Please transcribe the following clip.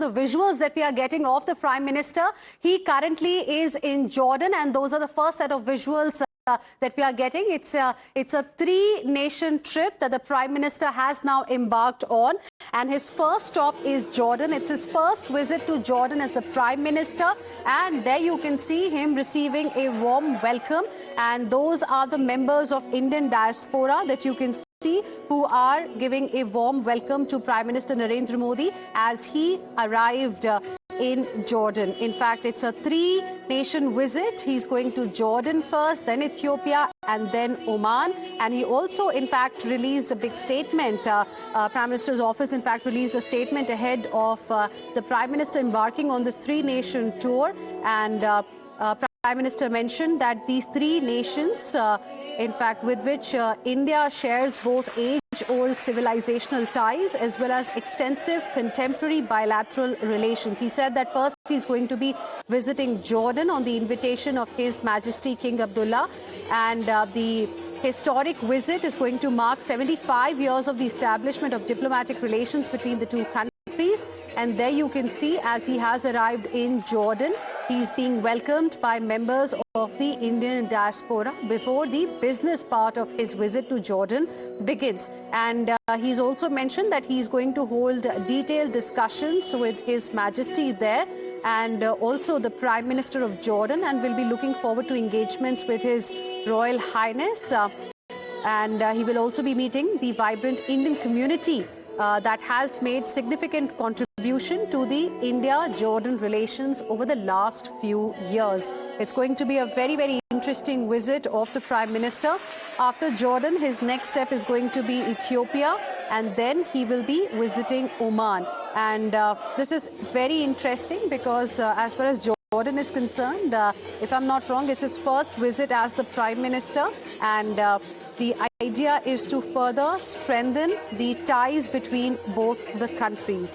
the visuals that we are getting of the Prime Minister. He currently is in Jordan, and those are the first set of visuals that we are getting. It's a three-nation trip that the Prime Minister has now embarked on, and his first stop is Jordan. It's his first visit to Jordan as the Prime Minister, and there you can see him receiving a warm welcome, and those are the members of Indian diaspora that you can see who are giving a warm welcome to Prime Minister Narendra Modi as he arrived in Jordan. In fact, it's a three-nation visit. He's going to Jordan first, then Ethiopia, and then Oman. And he also, in fact, released a big statement. Prime Minister's office, in fact, released a statement ahead of the Prime Minister embarking on this three-nation tour. And Prime Minister mentioned that these three nations, in fact, with which India shares both age-old civilizational ties as well as extensive contemporary bilateral relations. He said that first he's going to be visiting Jordan on the invitation of His Majesty King Abdullah, and the historic visit is going to mark 75 years of the establishment of diplomatic relations between the two countries. And there you can see, as he has arrived in Jordan, he's being welcomed by members of the Indian diaspora before the business part of his visit to Jordan begins. And he's also mentioned that he's going to hold detailed discussions with His Majesty there, and also the Prime Minister of Jordan, and will be looking forward to engagements with His Royal Highness. And he will also be meeting the vibrant Indian community that has made significant contribution to the India-Jordan relations over the last few years. It's going to be a very, very interesting visit of the Prime Minister. After Jordan, his next step is going to be Ethiopia, and then he will be visiting Oman. And this is very interesting because as far as Jordan is concerned, if I'm not wrong, it's its first visit as the Prime Minister, and the idea is to further strengthen the ties between both the countries.